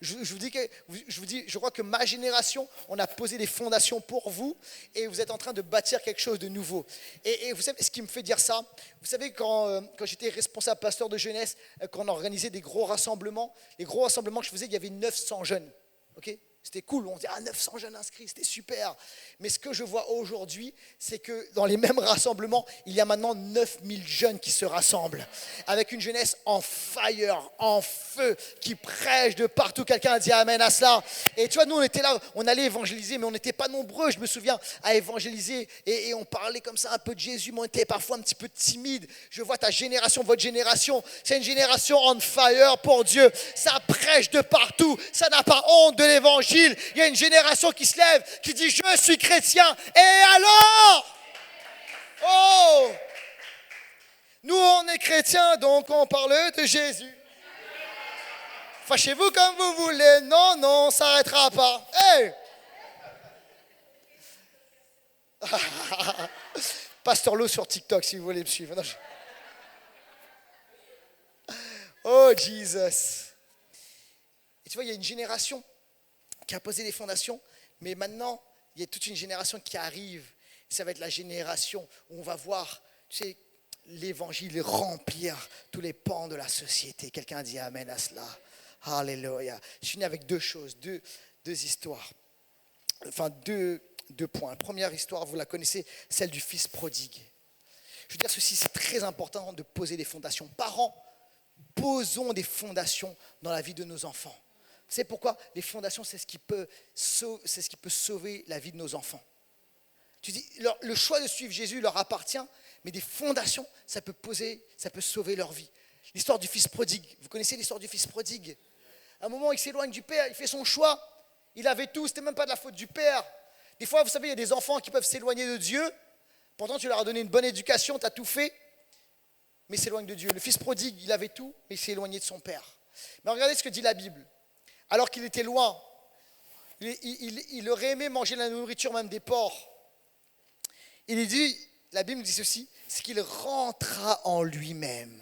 Je crois que ma génération, on a posé des fondations pour vous et vous êtes en train de bâtir quelque chose de nouveau. Et vous savez ce qui me fait dire ça? Vous savez, quand j'étais responsable pasteur de jeunesse, quand on organisait des gros rassemblements, les gros rassemblements que je faisais, il y avait 900 jeunes. Okay, C'était cool, on se dit, 900 jeunes inscrits, c'était super. Mais ce que je vois aujourd'hui, c'est que dans les mêmes rassemblements, il y a maintenant 9000 jeunes qui se rassemblent, avec une jeunesse en fire, en feu, qui prêche de partout. Quelqu'un a dit amen à cela. Et tu vois, nous, on était là, on allait évangéliser, mais on n'était pas nombreux, je me souviens, à évangéliser. Et on parlait comme ça un peu de Jésus, mais on était parfois un petit peu timide. Je vois ta génération, votre génération, c'est une génération on fire pour Dieu. Ça prêche de partout, ça n'a pas honte de l'évangile. Il y a une génération qui se lève, qui dit je suis chrétien. Et alors? Oh! Nous on est chrétiens, donc on parle de Jésus. Fâchez-vous comme vous voulez. Non, non, on ne s'arrêtera pas. Hey! Pasteur Lo sur TikTok si vous voulez me suivre. Non, Oh Jesus. Et tu vois, il y a une génération qui a posé des fondations, mais maintenant, il y a toute une génération qui arrive. Ça va être la génération où on va voir, tu sais, l'évangile remplir tous les pans de la société. Quelqu'un a dit amen à cela. Alléluia. Je finis avec deux choses, deux histoires. Enfin, deux points. La première histoire, vous la connaissez, celle du fils prodigue. Je veux dire ceci, c'est très important de poser des fondations. Parents, posons des fondations dans la vie de nos enfants. Vous savez pourquoi? Les fondations, c'est ce qui peut sauver la vie de nos enfants. Tu dis, le choix de suivre Jésus leur appartient, mais des fondations, ça peut sauver leur vie. L'histoire du fils prodigue. Vous connaissez l'histoire du fils prodigue? À un moment, il s'éloigne du père, il fait son choix. Il avait tout, c'était même pas de la faute du père. Des fois, vous savez, il y a des enfants qui peuvent s'éloigner de Dieu. Pourtant, tu leur as donné une bonne éducation, tu as tout fait, mais il s'éloigne de Dieu. Le fils prodigue, il avait tout, mais il s'est éloigné de son père. Mais regardez ce que dit la Bible. Alors qu'il était loin, il aurait aimé manger la nourriture même des porcs. Il dit, la Bible dit ceci, c'est qu'il rentra en lui-même.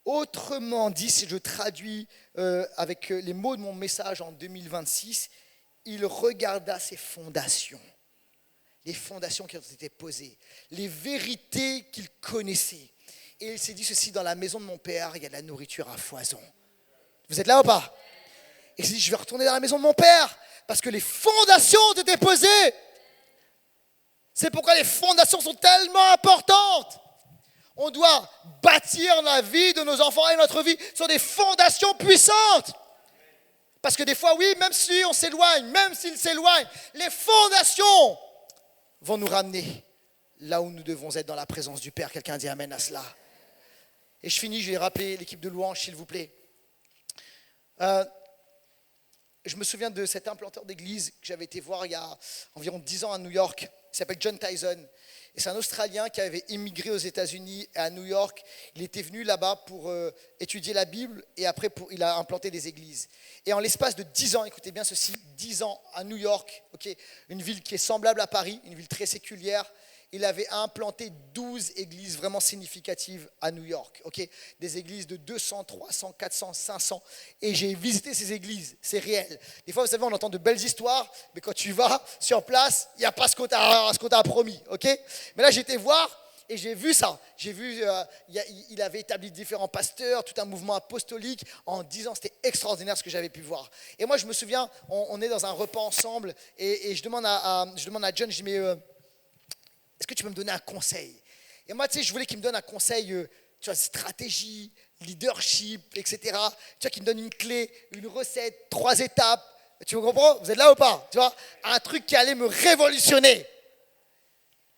Autrement dit, si je traduis avec les mots de mon message en 2026, il regarda ses fondations, les fondations qui ont été posées, les vérités qu'il connaissait. Et il s'est dit ceci, dans la maison de mon père, il y a de la nourriture à foison. Vous êtes là ou pas? Et il s'est dit, je vais retourner dans la maison de mon père, parce que les fondations ont été posées. C'est pourquoi les fondations sont tellement importantes. On doit bâtir la vie de nos enfants et notre vie sur des fondations puissantes. Parce que des fois, oui, même si on s'éloigne, même s'ils s'éloignent, les fondations vont nous ramener là où nous devons être dans la présence du Père. Quelqu'un dit amen à cela. Et je finis, je vais rappeler l'équipe de louange, s'il vous plaît. Je me souviens de cet implanteur d'église que j'avais été voir il y a environ 10 ans à New York. Il s'appelle John Tyson. Et c'est un Australien qui avait immigré aux États-Unis et à New York. Il était venu là-bas pour étudier la Bible et après il a implanté des églises. Et en l'espace de 10 ans, écoutez bien ceci, 10 ans à New York, okay, une ville qui est semblable à Paris, une ville très séculière, il avait implanté 12 églises vraiment significatives à New York. Okay, des églises de 200, 300, 400, 500. Et j'ai visité ces églises, c'est réel. Des fois, vous savez, on entend de belles histoires, mais quand tu vas sur place, il n'y a pas ce qu'on t'a promis. Okay, mais là, j'étais voir et j'ai vu ça. J'ai vu, il avait établi différents pasteurs, tout un mouvement apostolique. En 10 ans, c'était extraordinaire ce que j'avais pu voir. Et moi, je me souviens, on est dans un repas ensemble et je demande à John, je dis, mais est-ce que tu peux me donner un conseil? Et moi, tu sais, je voulais qu'il me donne un conseil, tu vois, stratégie, leadership, etc. Tu vois, qu'il me donne une clé, une recette, 3 étapes. Tu me comprends? Vous êtes là ou pas? Tu vois, un truc qui allait me révolutionner.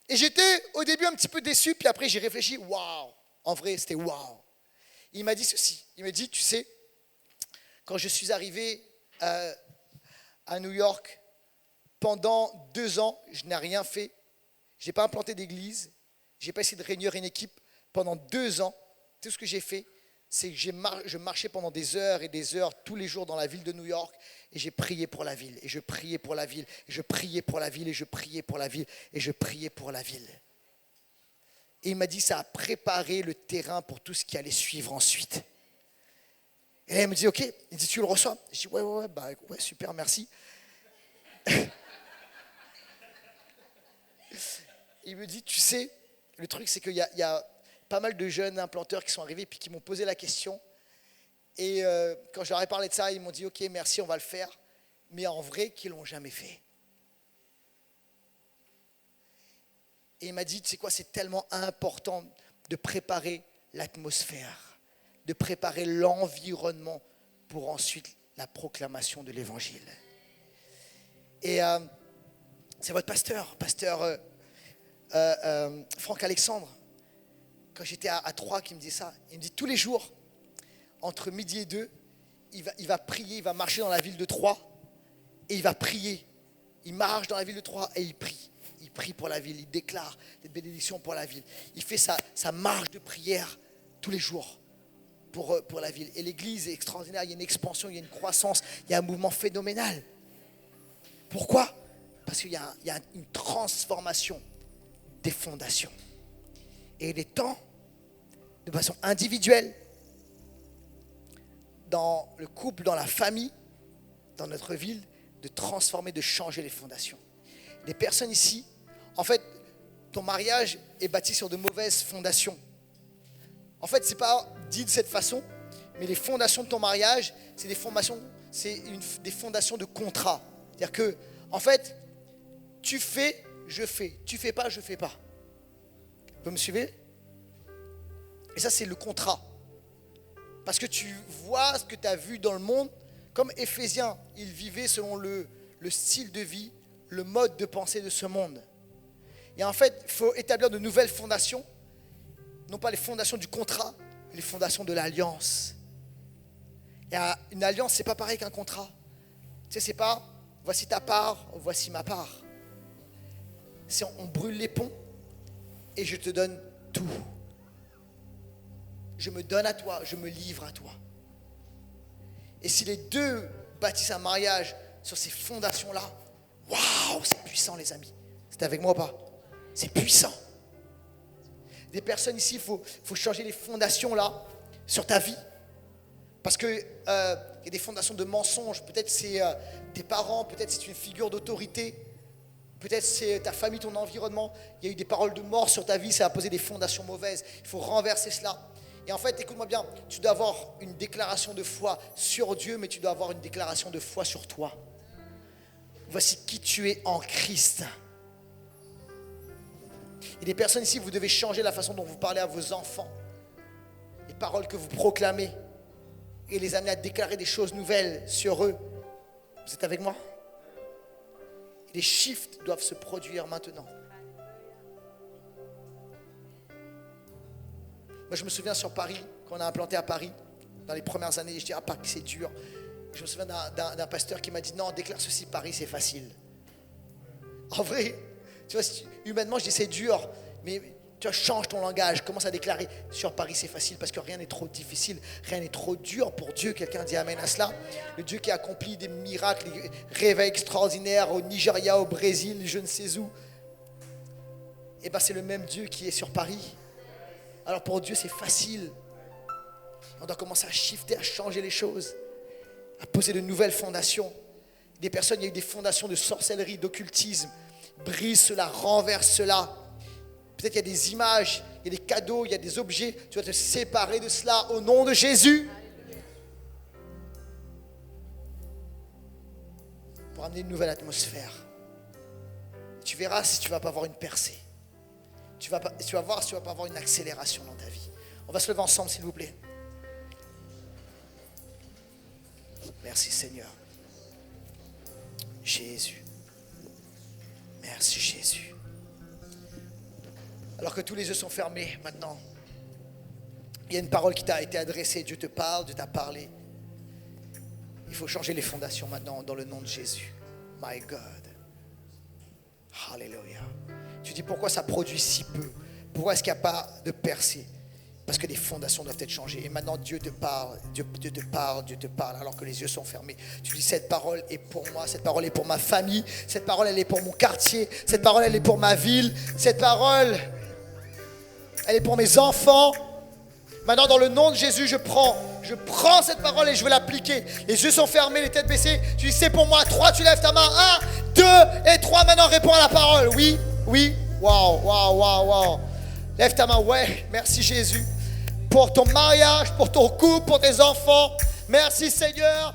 Et j'étais au début un petit peu déçu, puis après j'ai réfléchi, waouh, en vrai, c'était waouh. Il m'a dit ceci, il m'a dit, tu sais, quand je suis arrivé à New York, pendant 2 ans, je n'ai rien fait. Je n'ai pas implanté d'église, je n'ai pas essayé de réunir une équipe. Pendant 2 ans, tout ce que j'ai fait, c'est que je marchais pendant des heures et des heures tous les jours dans la ville de New York et j'ai prié pour la ville, et je priais pour la ville, et je priais pour la ville, et je priais pour la ville, et je priais pour la ville. Et il m'a dit, ça a préparé le terrain pour tout ce qui allait suivre ensuite. Et là, il me dit, ok, il dit, tu le reçois? Je dis, ouais, super, merci. Il me dit, tu sais, le truc c'est qu'il y a pas mal de jeunes implanteurs qui sont arrivés et puis qui m'ont posé la question. Et quand je leur ai parlé de ça, ils m'ont dit, ok, merci, on va le faire. mais en vrai qui ne l'ont jamais fait. Et il m'a dit, tu sais quoi, c'est tellement important de préparer l'atmosphère, de préparer l'environnement pour ensuite la proclamation de l'évangile. Et c'est votre pasteur Franck Alexandre, quand j'étais à Troyes, qui me dit ça. Il me dit tous les jours, entre midi et 2, il va prier, il va marcher dans la ville de Troyes et il va prier. Il marche dans la ville de Troyes et il prie. Il prie pour la ville, il déclare des bénédictions pour la ville. Il fait sa marche de prière tous les jours pour la ville. Et l'église est extraordinaire, il y a une expansion, il y a une croissance, il y a un mouvement phénoménal. Pourquoi ? Parce qu'il y a une transformation des fondations. Et il est temps, de façon individuelle, dans le couple, dans la famille, dans notre ville, de transformer, de changer les fondations. Des personnes ici, en fait, ton mariage est bâti sur de mauvaises fondations. En fait, ce n'est pas dit de cette façon, mais les fondations de ton mariage, c'est des fondations de contrat. C'est-à-dire que, en fait, tu fais, je fais. Tu fais pas, je fais pas. Vous me suivez ? Et ça, c'est le contrat. Parce que tu vois ce que tu as vu dans le monde. Comme Éphésiens, ils vivaient selon le style de vie, le mode de pensée de ce monde. Et en fait, il faut établir de nouvelles fondations. Non pas les fondations du contrat, mais les fondations de l'alliance. Et une alliance, c'est pas pareil qu'un contrat. Tu sais, c'est pas voici ta part, voici ma part. C'est on brûle les ponts et je te donne tout. Je me donne à toi, je me livre à toi. Et si les deux bâtissent un mariage sur ces fondations-là, waouh, c'est puissant les amis. C'est avec moi ou pas ? C'est puissant. Des personnes ici, il faut changer les fondations là, sur ta vie. Parce que y a des fondations de mensonges. Peut-être c'est tes parents, peut-être c'est une figure d'autorité. Peut-être c'est ta famille, ton environnement. Il y a eu des paroles de mort sur ta vie, ça a posé des fondations mauvaises. Il faut renverser cela. Et en fait, écoute-moi bien, tu dois avoir une déclaration de foi sur Dieu, mais tu dois avoir une déclaration de foi sur toi. Voici qui tu es en Christ. Il y a des personnes ici, vous devez changer la façon dont vous parlez à vos enfants. Les paroles que vous proclamez. Et les amener à déclarer des choses nouvelles sur eux. Vous êtes avec moi ? Les shifts doivent se produire maintenant. Moi, je me souviens sur Paris, quand on a implanté à Paris, dans les premières années, je dis, Paris, c'est dur. Je me souviens d'un pasteur qui m'a dit, non, déclare ceci, Paris, c'est facile. En vrai, tu vois, humainement, je dis, c'est dur, mais tu vois, change ton langage, commence à déclarer, sur Paris, c'est facile, parce que rien n'est trop difficile, rien n'est trop dur pour Dieu. Quelqu'un dit amen à cela. Le Dieu qui a accompli des miracles, des réveils extraordinaires au Nigeria, au Brésil, je ne sais où. Et bien, c'est le même Dieu qui est sur Paris. Alors pour Dieu, c'est facile. On doit commencer à shifter, à changer les choses, à poser de nouvelles fondations. Des personnes, il y a eu des fondations de sorcellerie, d'occultisme. Brise cela, renverse cela. Peut-être qu'il y a des images, il y a des cadeaux, il y a des objets. Tu dois te séparer de cela au nom de Jésus. Pour amener une nouvelle atmosphère. Tu verras si tu ne vas pas avoir une percée. Tu vas voir si tu ne vas pas avoir une accélération dans ta vie. On va se lever ensemble, s'il vous plaît. Merci Seigneur. Jésus. Merci Jésus. Alors que tous les yeux sont fermés maintenant, il y a une parole qui t'a été adressée. Dieu te parle, Dieu t'a parlé. Il faut changer les fondations maintenant dans le nom de Jésus. My God. Alléluia. Tu dis pourquoi ça produit si peu? Pourquoi est-ce qu'il n'y a pas de percée? Parce que les fondations doivent être changées. Et maintenant Dieu te parle, Dieu te parle, Dieu te parle alors que les yeux sont fermés. Tu dis cette parole est pour moi, cette parole est pour ma famille, cette parole elle est pour mon quartier, cette parole elle est pour ma ville, cette parole elle est pour mes enfants. Maintenant dans le nom de Jésus je prends cette parole et je veux l'appliquer. Les yeux sont fermés, les têtes baissées. Tu dis c'est pour moi. 3, tu lèves ta main. 1, 2 et 3. Maintenant réponds à la parole. Oui, oui. Waouh. Lève ta main. Ouais, merci Jésus. Pour ton mariage, pour ton couple, pour tes enfants. Merci Seigneur.